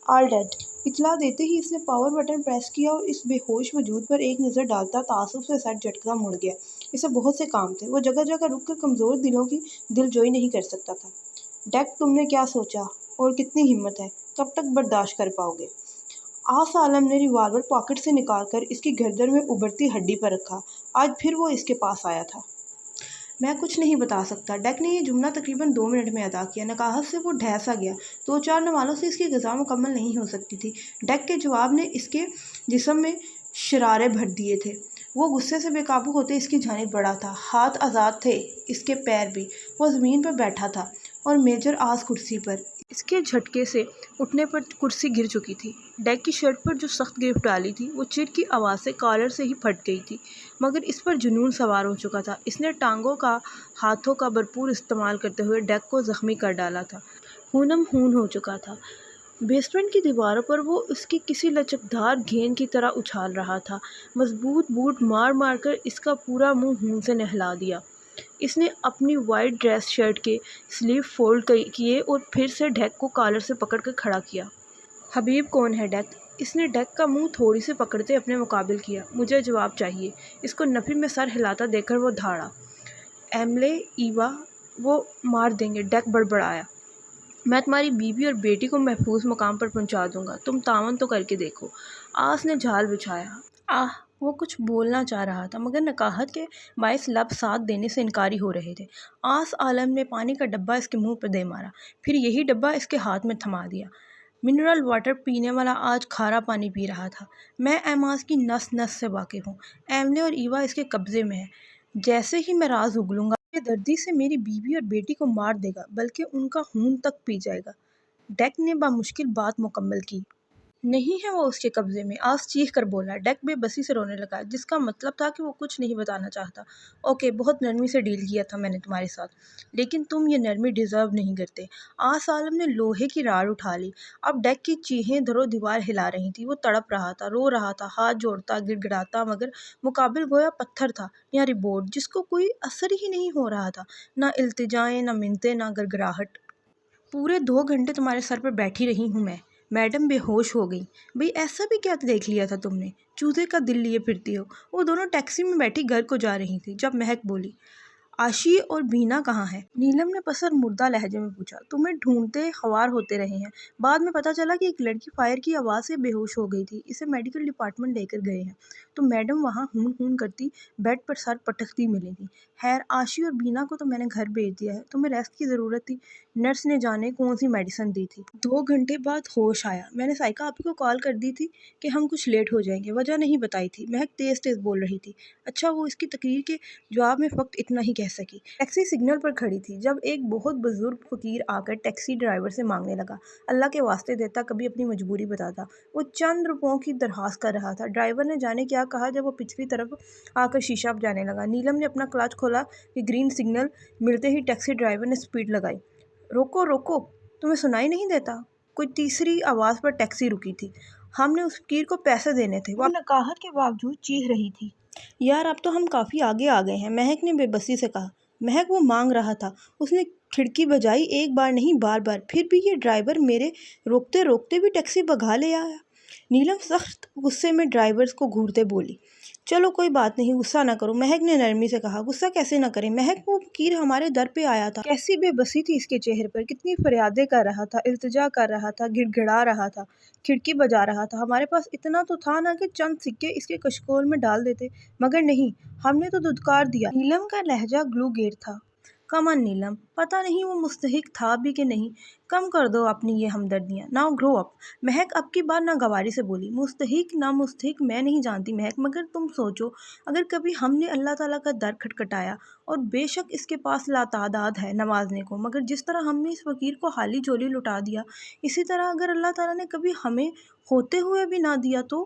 آل dead. اطلاع دیتے ہی اس نے پاور بٹن پریس کیا اور اس بے ہوش وجود پر ایک نظر ڈالتا تعصب سے سر جھٹکا مڑ گیا۔ اسے بہت سے کام تھے، وہ جگہ جگہ رک کر کمزور دلوں کی دل جوئی نہیں کر سکتا تھا۔ ڈیک، تم نے کیا سوچا اور کتنی ہمت ہے؟ کب تک برداشت کر پاؤ گے؟ آس عالم نے ریوالور پاکٹ سے نکال کر اس کی گردن میں ابھرتی ہڈی پر رکھا۔ آج پھر وہ اس کے پاس آیا تھا۔ میں کچھ نہیں بتا سکتا۔ ڈیک نے یہ جملہ تقریباً 2 منٹ میں ادا کیا۔ نکاہت سے وہ ڈھہ سا گیا۔ 2-4 نوالوں سے اس کی غذا مکمل نہیں ہو سکتی تھی۔ ڈیک کے جواب نے اس کے جسم میں شرارے بھر دیے تھے۔ وہ غصے سے بے قابو ہوتے اس کی جانب بڑھا تھا۔ ہاتھ آزاد تھے، اس کے پیر بھی۔ وہ زمین پر بیٹھا تھا اور میجر آس کرسی پر۔ اس کے جھٹکے سے اٹھنے پر کرسی گر چکی تھی۔ ڈیک کی شرٹ پر جو سخت گرفت ڈالی تھی وہ چر کی آواز سے کالر سے ہی پھٹ گئی تھی، مگر اس پر جنون سوار ہو چکا تھا۔ اس نے ٹانگوں کا، ہاتھوں کا بھرپور استعمال کرتے ہوئے ڈیک کو زخمی کر ڈالا تھا۔ خونم خون ہو چکا تھا۔ بیسمنٹ کی دیواروں پر وہ اس کی کسی لچکدار گیند کی طرح اچھال رہا تھا۔ مضبوط بوٹ مار مار کر اس کا پورا منہ خون سے نہلا دیا۔ اس نے اپنی وائٹ ڈریس شرٹ کے سلیو فولڈ کیے اور پھر سے ڈیک کو کالر سے پکڑ کر کھڑا کیا۔ حبیب کون ہے ڈیک؟ اس نے ڈیک کا منہ تھوڑی سی پکڑتے اپنے مقابل کیا۔ مجھے جواب چاہیے۔ اس کو نفی میں سر ہلاتا دیکھ کر وہ دھاڑا۔ ایملے، ایوا، وہ مار دیں گے، ڈیک بڑبڑایا۔ میں تمہاری بیوی اور بیٹی کو محفوظ مقام پر پہنچا دوں گا، تم تعاون تو کر کے دیکھو۔ آس نے جھال بچھایا۔ وہ کچھ بولنا چاہ رہا تھا مگر نکاہت کے باعث لب ساتھ دینے سے انکاری ہو رہے تھے۔ آس عالم نے پانی کا ڈبہ اس کے منہ پہ دے مارا، پھر یہی ڈبہ اس کے ہاتھ میں تھما دیا۔ منرل واٹر پینے والا آج کھارا پانی پی رہا تھا۔ میں ایماز کی نس نس سے واقف ہوں۔ ایملے اور ایوا اس کے قبضے میں ہے۔ جیسے ہی میں راز اگلوں گا، بے دردی سے میری بیوی اور بیٹی کو مار دے گا، بلکہ ان کا خون تک پی جائے گا۔ ڈیک نے بامشکل بات مکمل کی۔ نہیں ہے وہ اس کے قبضے میں، آس چیخ کر بولا۔ ڈیک بے بسی سے رونے لگا، جس کا مطلب تھا کہ وہ کچھ نہیں بتانا چاہتا۔ اوکے، بہت نرمی سے ڈیل کیا تھا میں نے تمہارے ساتھ، لیکن تم یہ نرمی ڈیزرو نہیں کرتے۔ آس عالم نے لوہے کی راڑ اٹھا لی۔ اب ڈیک کی چیخیں در و دیوار ہلا رہی تھیں۔ وہ تڑپ رہا تھا، رو رہا تھا، ہاتھ جوڑتا، گڑ گڑاتا، مگر مقابل گویا پتھر تھا یا ریبورٹ جس کو کوئی اثر ہی نہیں ہو رہا تھا، نہ التجائیں، نہ منتیں، نہ گڑگڑاہٹ۔ پورے 2 گھنٹے تمہارے سر پر بیٹھی رہی ہوں میں۔ میڈم بے ہوش ہو گئی۔ بھئی ایسا بھی کیا دیکھ لیا تھا تم نے؟ چوزے کا دل لیے پھرتی ہو۔ وہ دونوں ٹیکسی میں بیٹھی گھر کو جا رہی تھیں جب مہک بولی، آشی اور بینا کہاں ہیں؟ نیلم نے پسر مردہ لہجے میں پوچھا۔ تمہیں ڈھونڈتے خوار ہوتے رہے ہیں۔ بعد میں پتہ چلا کہ ایک لڑکی فائر کی آواز سے بے ہوش ہو گئی تھی، اسے میڈیکل ڈپارٹمنٹ لے کر گئے ہیں، تو میڈم وہاں ہون ہون کرتی بیڈ پر سر پٹکتی ملی تھی۔ خیر، آشی اور بینا کو تو میں نے گھر بھیج دیا ہے، تمہیں ریسٹ کی ضرورت تھی، نرس نے جانے کون سی میڈیسن دی تھی۔ 2 گھنٹے بعد ہوش آیا۔ میں نے سائیکا آپی کو کال کر دی تھی کہ ہم کچھ لیٹ ہو جائیں گے، وجہ نہیں بتائی تھی۔ مہک تیز تیز بول رہی تھی۔ اچھا، وہ اس کی تقریر کے جواب میں فقط اتنا ہی کہہ سکی۔ ٹیکسی سگنل پر کھڑی تھی جب ایک بہت بزرگ فقیر آ کر ٹیکسی ڈرائیور سے مانگنے لگا۔ اللہ کے واسطے دیتا، کبھی اپنی مجبوری بتاتا۔ وہ چند روپوں کی درخواست کر رہا تھا۔ ڈرائیور نے جانے کیا کہا جب وہ پچھلی طرف آ کر شیشہ بجانے لگا۔ نیلم نے اپنا کلچ کھولا کہ گرین سگنل ملتے ہی ٹیکسی ڈرائیور نے سپیڈ لگائی۔ روکو روکو، تمہیں سنائی نہیں دیتا؟ کوئی تیسری آواز پر ٹیکسی رکی تھی۔ ہم نے اس فقیر کو پیسے دینے تھے، وہ نکاہت کے باوجود چیخ رہی تھی۔ یار، اب تو ہم کافی آگے آ گئے ہیں، مہک نے بے بسی سے کہا۔ مہک، وہ مانگ رہا تھا۔ اس نے کھڑکی بجائی، ایک بار نہیں، بار بار۔ پھر بھی یہ ڈرائیور میرے روکتے روکتے بھی ٹیکسی بھگا لے آیا۔ نیلم سخت غصے میں ڈرائیور کو گھورتے بولی۔ چلو کوئی بات نہیں، غصہ نہ کرو، مہک نے نرمی سے کہا۔ غصہ کیسے نہ کریں مہک، وہ فقیر ہمارے در پہ آیا تھا، کیسی بے بسی تھی اس کے چہرے پر، کتنی فریادیں کر رہا تھا، التجا کر رہا تھا، گڑ گڑا رہا تھا، کھڑکی بجا رہا تھا۔ ہمارے پاس اتنا تو تھا نا کہ چند سکے اس کے کشکول میں ڈال دیتے، مگر نہیں، ہم نے تو دھتکار دیا۔ نیلم کا لہجہ گلو گیر تھا۔ کم آن نیلم، پتہ نہیں وہ مستحق تھا بھی کہ نہیں، کم کر دو اپنی یہ ہمدردیاں، ناؤ گرو اپ۔ مہک اب کی بار ناگواری سے بولی۔ مستحق نہ مستحق میں نہیں جانتی مہک، مگر تم سوچو، اگر کبھی ہم نے اللہ تعالیٰ کا در کھٹکھٹایا، اور بے شک اس کے پاس لاتعداد ہے نوازنے کو، مگر جس طرح ہم نے اس فقیر کو خالی جھولی لٹا دیا، اسی طرح اگر اللہ تعالیٰ نے کبھی ہمیں ہوتے ہوئے بھی نہ دیا تو،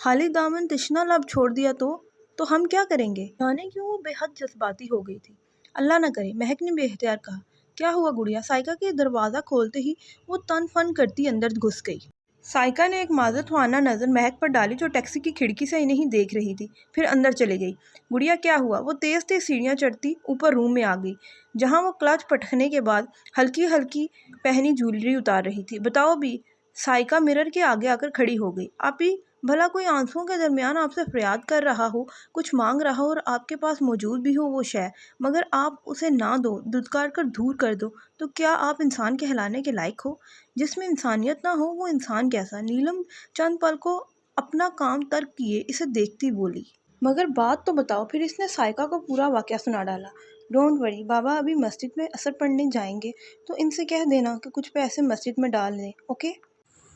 خالی دامن تشنا لب چھوڑ دیا تو ہم کیا کریں گے؟ جانے کیوں وہ بے حد جذباتی ہو گئی تھی۔ اللہ نہ کرے، مہک نے بے اختیار کہا۔ کیا ہوا گڑیا؟ سائیکا کے دروازہ کھولتے ہی وہ تن فن کرتی اندر گھس گئی۔ سائیکا نے ایک معذرت خواہانہ نظر مہک پر ڈالی جو ٹیکسی کی کھڑکی سے انہیں دیکھ رہی تھی، پھر اندر چلی گئی۔ گڑیا کیا ہوا؟ وہ تیز تیز سیڑھیاں چڑھتی اوپر روم میں آ گئی، جہاں وہ کلچ پٹکنے کے بعد ہلکی ہلکی پہنی جویلری اتار رہی تھی۔ بتاؤ بھی، साइका मिरर के आगे आकर खड़ी हो गई। आप ही भला कोई आंसुओं के दरमियान आपसे फरियाद कर रहा हो, कुछ मांग रहा हो और आपके पास मौजूद भी हो वो शय, मगर आप उसे ना दो, दुत्कार कर दूर कर दो, तो क्या आप इंसान कहलाने के लायक हो? जिसमें इंसानियत ना हो वो इंसान कैसा? नीलम चंद पल को अपना काम तर्क किए इसे देखती बोली, मगर बात तो बताओ। फिर इसने साइका को पूरा वाकया सुना डाला। डोंट वरी, बाबा अभी मस्जिद में असर पढ़ने जाएंगे, तो इनसे कह देना कि कुछ पैसे मस्जिद में डाल दें, ओके?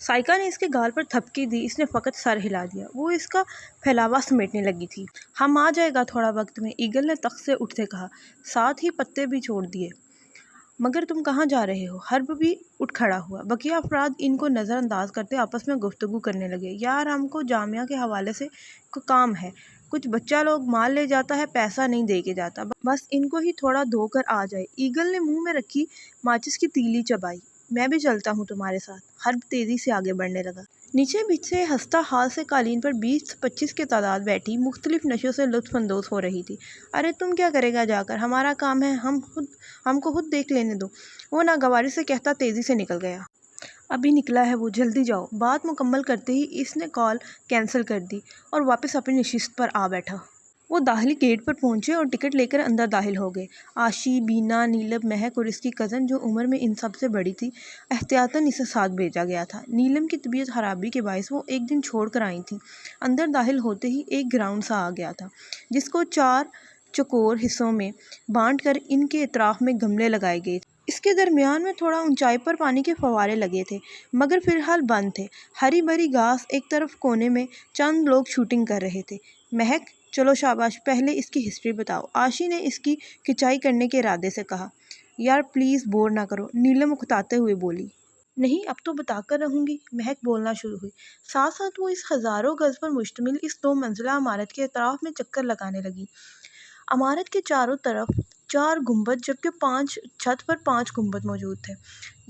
साइका ने इसके गाल पर थपकी दी। इसने फ़कत सर हिला दिया। वो इसका फैलावा समेटने लगी थी। हम आ जाएगा थोड़ा वक्त में, ईगल ने तख्त से उठते कहा, साथ ही पत्ते भी छोड़ दिए। मगर तुम कहाँ जा रहे हो? हर्ब भी उठ खड़ा हुआ। बकिया अफराद इनको नज़रअंदाज करते आपस में गुफ्तगू करने लगे। यार, हमको जामिया के हवाले से काम है, कुछ बच्चा लोग माल ले जाता है, पैसा नहीं दे के जाता, बस इनको ही थोड़ा धोकर आ जाए। ईगल ने मुंह में रखी माचिस की तीली चबाई। मैं भी चलता हूँ तुम्हारे साथ। हर्ब तेज़ी से आगे बढ़ने लगा। नीचे बिछे हंसता हाल से कालीन पर 20-25 की तादाद बैठी मुख्तलिफ नशों से लुत्फ़अंदोज़ हो रही थी। अरे तुम क्या करेगा जाकर, हमारा काम है, हमको खुद देख लेने दो, वो नागवारी से कहता तेज़ी से निकल गया। अभी निकला है वो, जल्दी जाओ। बात मुकम्मल करते ही इसने कॉल कैंसिल कर दी और वापस अपनी नशिस्त पर आ बैठा। वो दाखिली गेट पर पहुंचे और टिकट लेकर अंदर दाखिल हो गए। आशी, बीना, नीलम, महक और इसकी कज़न जो उम्र में इन सब से बड़ी थी, एहतियातन इसे साथ भेजा गया था। नीलम की तबीयत खराबी के बायस वो एक दिन छोड़ कर आई थी। अंदर दाखिल होते ही एक ग्राउंड सा आ गया था, जिसको 4 चौकोर हिस्सों में बांट कर इनके इतराफ़ में गमले लगाए गए थे। इसके दरमियान में थोड़ा ऊंचाई पर पानी के फव्वारे लगे थे, मगर फिलहाल बंद थे। हरी भरी घास, एक तरफ कोने में चंद लोग शूटिंग कर रहे थे। महक, चलो शाबाश, पहले इसकी हिस्ट्री बताओ, आशी ने इसकी खिंचाई करने के इरादे से कहा। यार प्लीज़ बोर ना करो, नीलम उकताते हुए बोली। नहीं, अब तो बताकर रहूँगी, महक बोलना शुरू हुई। साथ साथ वो इस हज़ारों गज़ पर मुश्तमिल इस 2 मंजिला इमारत के अतराफ़ में चक्कर लगाने लगी। इमारत के चारों तरफ 4 गुंबद, जबकि 5 छत पर 5 गुंबद मौजूद थे।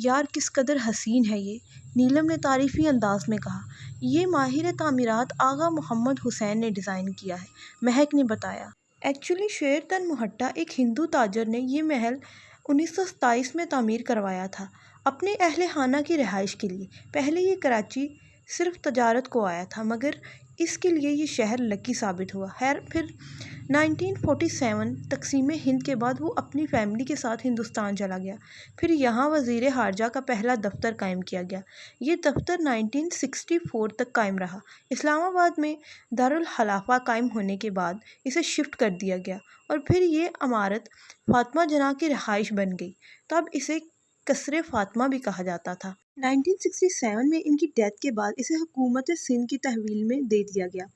यार किस कदर हसीन है ये, नीलम ने तारीफ़ी अंदाज में कहा। ये माहिर तामीरात आगा मोहम्मद हुसैन ने डिज़ाइन किया है, महक ने बताया। एक्चुअली शेर तन मुहट्टा, एक हिंदू ताजर ने ये महल 1927 में तामीर करवाया था, अपने अहले खाना की रिहाइश के लिए। पहले ये कराची सिर्फ तजारत को आया था, मगर इसके लिए ये शहर लकी साबित हुआ। खैर, फिर 1947 तकसीम हिंद के बाद वो अपनी फैमिली के साथ हिंदुस्तान चला गया। फिर यहाँ वज़ीर ख़ारजा का पहला दफ्तर कायम किया गया। ये दफ्तर 1964 तक कायम रहा। इस्लामाबाद में दारुल खलाफा कायम होने के बाद इसे शिफ्ट कर दिया गया और फिर ये इमारत फ़ातिमा जना की रिहाइश बन गई। तब इसे कसरे फ़ातिमा भी कहा जाता था। 1967 में इनकी डेथ के बाद इसे हुकूमत सिंध की तहवील में दे दिया गया।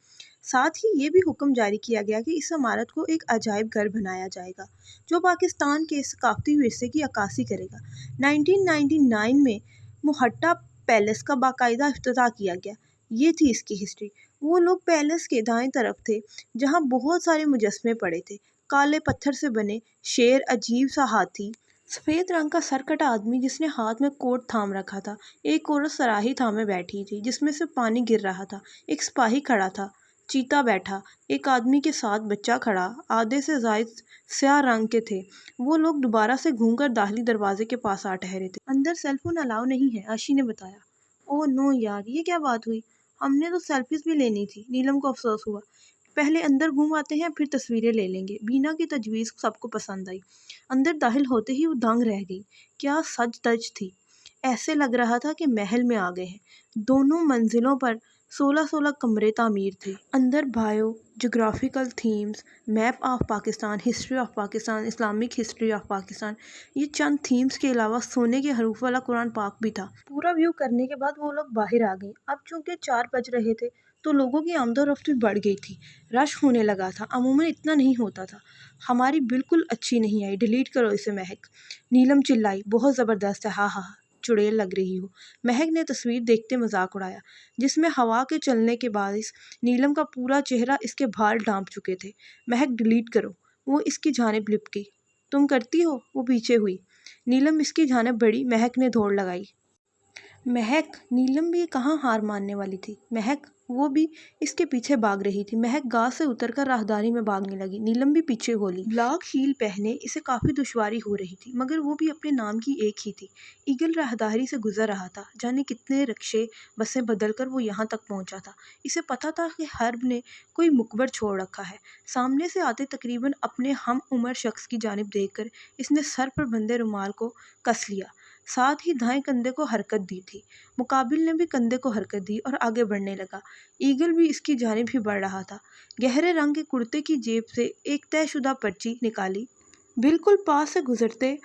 साथ ही ये भी हुक्म जारी किया गया कि इस इमारत को एक अजायब घर बनाया जाएगा, जो पाकिस्तान के सकाफती विरसे की अक्कासी करेगा। 1999 में मुहट्टा पैलेस का बाकायदा इफ्तिताह किया गया। ये थी इसकी हिस्ट्री। वो लोग पैलेस के दाएं तरफ थे, जहाँ बहुत सारे मुजस्मे पड़े थे। काले पत्थर से बने शेर, अजीब सा हाथी, सफ़ेद रंग का सरकटा आदमी जिसने हाथ में कोट थाम रखा था, एक औरत सराही थामे बैठी थी जिसमें से पानी गिर रहा था, एक सिपाही खड़ा था, चीता बैठा, एक आदमी के साथ बच्चा खड़ा, आधे से ज़ायद स्याह रंग के थे। वो लोग दोबारा से घूमकर दाखिली दरवाजे के पास आ ठहरे थे। अंदर सेलफोन अलाउ नहीं है, आशी ने बताया। ओह नो यार, ये क्या बात हुई? हमने तो सेल्फीज भी लेनी थी। नीलम को अफसोस हुआ। पहले अंदर घूम आते हैं, फिर तस्वीरें ले लेंगे। बीना की तजवीज़ सबको पसंद आई। अंदर दाखिल होते ही वो दंग रह गई। क्या सज धज थी! ऐसे लग रहा था कि महल में आ गए हैं। दोनों मंजिलों पर 16-16 कमरे तामीर थे। अंदर bio, geographical themes, map of Pakistan, history of Pakistan, Islamic history of Pakistan, ये चंद थीम्स के अलावा सोने के हरूफ वाला कुरान पाक भी था। पूरा व्यू करने के बाद वो लोग बाहर आ गए। अब चूंकि 4 बज रहे थे, तो लोगों की आमदोरफ्त भी बढ़ गई थी। रश होने लगा था। अमूमन इतना नहीं होता था। हमारी बिल्कुल अच्छी नहीं आई, डिलीट करो इसे महक। नीलम चिल्लाई, बहुत ज़बरदस्त है, हाँ हाँ, चुड़ैल लग रही हो। महक ने तस्वीर देखते मजाक उड़ाया, जिसमें हवा के चलने के बायस नीलम का पूरा चेहरा इसके बाल ढांप चुके थे। महक, डिलीट करो। वो इसकी जानिब लिपकी। तुम करती हो? वो पीछे हुई। नीलम इसकी जानिब बढ़ी। महक ने दौड़ लगाई। महक, नीलम भी कहाँ हार मानने वाली थी। महक, वो भी इसके पीछे भाग रही थी। महक गांव से उतरकर राहदारी में भागने लगी। नीलम भी पीछे होली। ब्लॉक हील पहने इसे काफी दुश्वारी हो रही थी, मगर वो भी अपने नाम की एक ही थी। ईगल राहदारी से गुजर रहा था। जाने कितने रिक्शे बसें बदलकर वो यहाँ तक पहुंचा था। इसे पता था कि हर्ब ने कोई मुखबर छोड़ रखा है। सामने से आते तकरीबन अपने हम उम्र शख्स की जानिब देखकर इसने सर पर बंधे रुमाल को कस लिया, साथ ही दाएं कंधे को हरकत दी थी। मुकाबिल ने भी कंधे को हरकत दी और आगे बढ़ने लगा। ईगल भी इसकी जानिब ही बढ़ रहा था। गहरे रंग के कुर्ते की जेब से एक तयशुदा पर्ची निकाली। बिल्कुल पास से गुजरते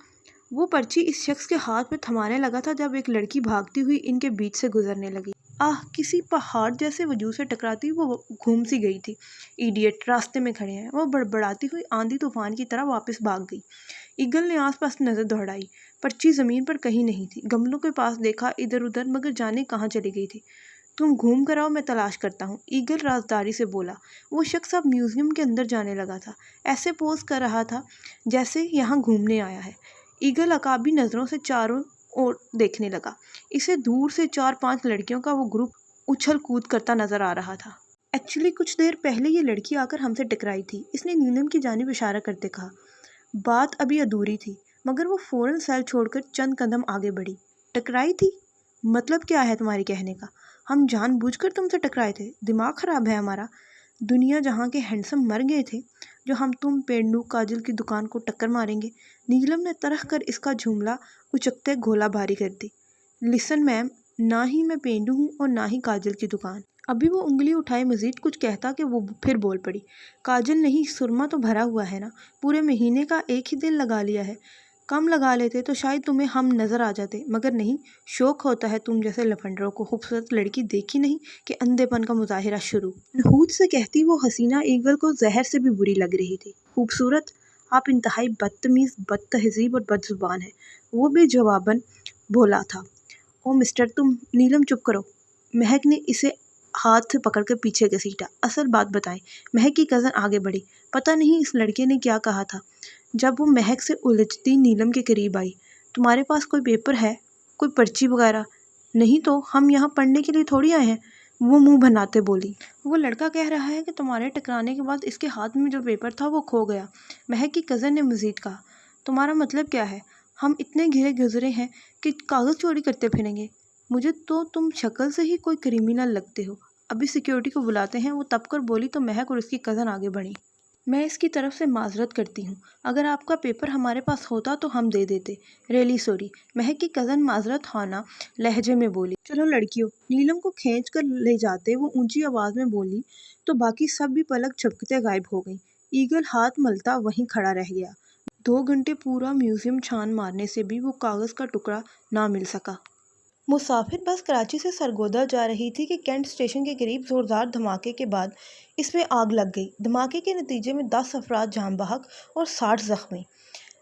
वो पर्ची इस शख्स के हाथ में थमाने लगा था जब एक लड़की भागती हुई इनके बीच से गुजरने लगी। आह, किसी पहाड़ जैसे वजूद से टकराती वो घूम सी गई थी। इडियट, रास्ते में खड़े हैं। वो बड़बड़ाती हुई आंधी तूफान की तरह वापस भाग गई। ईगल ने आसपास नजर दौड़ाई। पर्ची जमीन पर कहीं नहीं थी। गमलों के पास देखा, इधर उधर, मगर जाने कहाँ चली गई थी। तुम घूम कर आओ, मैं तलाश करता हूँ, ईगल राजदारी से बोला। वो शख्स अब म्यूजियम के अंदर जाने लगा था। ऐसे पोज कर रहा था जैसे यहाँ घूमने आया है। ईगल अकाबी नज़रों से चारों ओर देखने लगा। इसे दूर से 4-5 लड़कियों का वो ग्रुप उछल कूद करता नजर आ रहा था। एक्चुअली कुछ देर पहले ये लड़की आकर हमसे टकराई थी, इसने नीलम की जानिब इशारा करते कहा। बात अभी अधूरी थी, मगर वो फौरन सेल छोड़कर चंद कदम आगे बढ़ी। टकराई थी? मतलब क्या है तुम्हारे कहने का? हम जानबूझकर तुमसे टकराए थे? दिमाग खराब है हमारा? दुनिया जहाँ के हैंडसम मर गए थे, जो हम तुम पेंडू काजल की दुकान को टक्कर मारेंगे। नीलम ने तरह कर इसका जुमला उचकते गोला बारी कर दी। लिसन मैम, ना ही मैं पेंडू हूँ और ना ही काजल की दुकान। अभी वो उंगली उठाए मजीद कुछ कहता कि वो फिर बोल पड़ी। काजल नहीं, सुरमा तो भरा हुआ है ना। पूरे महीने का एक ही दिन लगा लिया है। कम लगा लेते तो शायद तुम्हें हम नजर आ जाते, मगर नहीं। शौक होता है तुम जैसे लफंडरों को। खूबसूरत लड़की देखी नहीं कि अंधेपन का मुजाहिरा शुरू। नहूत से कहती वो हसीना ईगल को जहर से भी बुरी लग रही थी। खूबसूरत? आप इंतहाई बदतमीज, बदतहजीब और बदजुबान है, वो भी जवाबन बोला था। ओ मिस्टर, तुम। नीलम चुप करो। महक ने इसे हाथ से पकड़कर पीछे घसीटा। असल बात बताएं। महक की कज़न आगे बढ़ी। पता नहीं इस लड़के ने क्या कहा था। जब वो महक से उलझती नीलम के करीब आई। तुम्हारे पास कोई पेपर है? कोई पर्ची वगैरह? नहीं तो हम यहाँ पढ़ने के लिए थोड़ी आए हैं, वो मुंह बनाते बोली। वो लड़का कह रहा है कि तुम्हारे टकराने के बाद इसके हाथ में जो पेपर था वो खो गया। महक की कज़न ने मजीद कहा। तुम्हारा मतलब क्या है? हम इतने घिरे गुजरे हैं कि कागज़ चोरी करते फिरेंगे? मुझे तो तुम शक्ल से ही कोई क्रिमिनल लगते हो। अभी सिक्योरिटी को बुलाते हैं। वो तब कर बोली तो महक और उसकी कज़न आगे बढ़ी। मैं इसकी तरफ से माजरत करती हूँ। अगर आपका पेपर हमारे पास होता तो हम दे देते। रियली सॉरी, महक की कज़न माजरत खाना लहजे में बोली। चलो लड़कियों। नीलम को खींच कर ले जाते वो ऊंची आवाज़ में बोली तो बाकी सब भी पलक झपकते गायब हो गई। ईगल हाथ मलता वहीं खड़ा रह गया। 2 घंटे पूरा म्यूजियम छान मारने से भी वो कागज़ का टुकड़ा ना मिल सका। मुसाफिर बस कराची से सरगोदा जा रही थी कि कैंट स्टेशन के करीब ज़ोरदार धमाके के बाद इसमें आग लग गई। धमाके के नतीजे में 10 अफराद जान बहक और 60 जख्मी।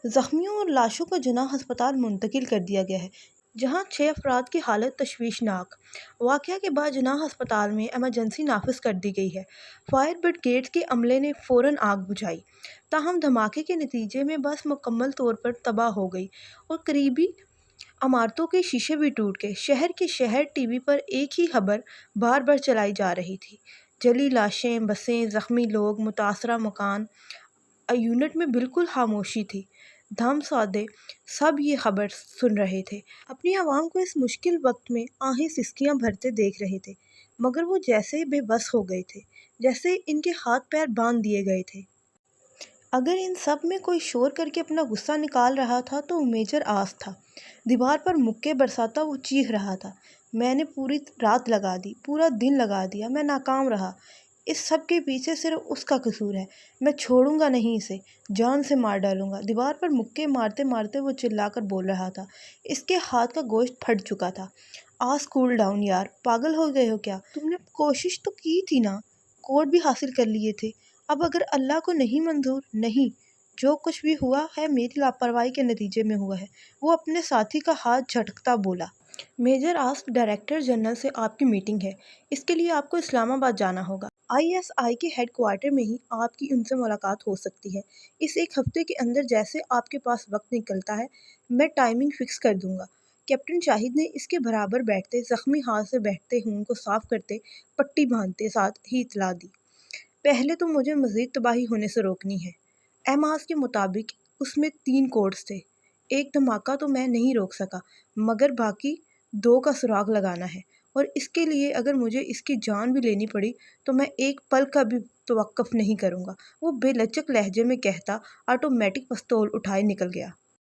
जख्मियों और लाशों को जनाह अस्पताल मुंतकिल कर दिया गया है, जहां 6 अफराद की हालत तशवीशनाक। वाक़या के बाद जनाह अस्पताल में एमरजेंसी नाफिज कर दी गई है। फायर ब्रिगेड के अमले ने फ़ौरन आग बुझाई। ताहम धमाके के नतीजे में बस मुकम्मल तौर पर तबाह हो गई और करीबी इमारतों के शीशे भी टूट गए। शहर के शहर टीवी पर एक ही खबर बार बार चलाई जा रही थी। जली लाशें, बसें, ज़ख्मी लोग, मुतासरा मकान। यूनिट में बिल्कुल खामोशी थी। धम सौदे सब ये खबर सुन रहे थे। अपनी आवाम को इस मुश्किल वक्त में आहें सिसकियां भरते देख रहे थे, मगर वो जैसे बेबस हो गए थे, जैसे इनके हाथ पैर बांध दिए गए थे। अगर इन सब में कोई शोर करके अपना गुस्सा निकाल रहा था तो मेजर आस था। दीवार पर मुक्के बरसाता वो चीख रहा था। मैंने पूरी रात लगा दी, पूरा दिन लगा दिया, मैं नाकाम रहा। इस सब के पीछे सिर्फ उसका कसूर है। मैं छोड़ूंगा नहीं इसे, जान से मार डालूंगा। दीवार पर मुक्के मारते मारते वो चिल्लाकर बोल रहा था। इसके हाथ का गोश्त फट चुका था। आज कूल डाउन यार, पागल हो गए हो क्या? तुमने कोशिश तो की थी ना, कोड भी हासिल कर लिए थे। अब अगर अल्लाह को नहीं मंजूर, नहीं, जो कुछ भी हुआ है मेरी लापरवाही के नतीजे में हुआ है। वो अपने साथी का हाथ झटकता बोला। मेजर आस्क, डायरेक्टर जनरल से आपकी मीटिंग है। इसके लिए आपको इस्लामाबाद जाना होगा। आईएसआई के हेडक्वार्टर में ही आपकी उनसे मुलाकात हो सकती है। इस एक हफ्ते के अंदर जैसे आपके पास वक्त निकलता है, मैं टाइमिंग फिक्स कर दूंगा। کیپٹن شاہد نے اس کے برابر بیٹھتے زخمی ہاتھ سے بہتے خون کو صاف کرتے پٹی باندھتے ساتھ ہی اطلاع دی، پہلے تو مجھے مزید تباہی ہونے سے روکنی ہے۔ احماس کے مطابق اس میں 3 کوڈز تھے۔ ایک دھماکہ تو میں نہیں روک سکا، مگر باقی 2 کا سراغ لگانا ہے، اور اس کے لیے اگر مجھے اس کی جان بھی لینی پڑی تو میں ایک پل کا بھی توقف نہیں کروں گا، وہ بے لچک لہجے میں کہتا آٹومیٹک پستول اٹھائے نکل گیا۔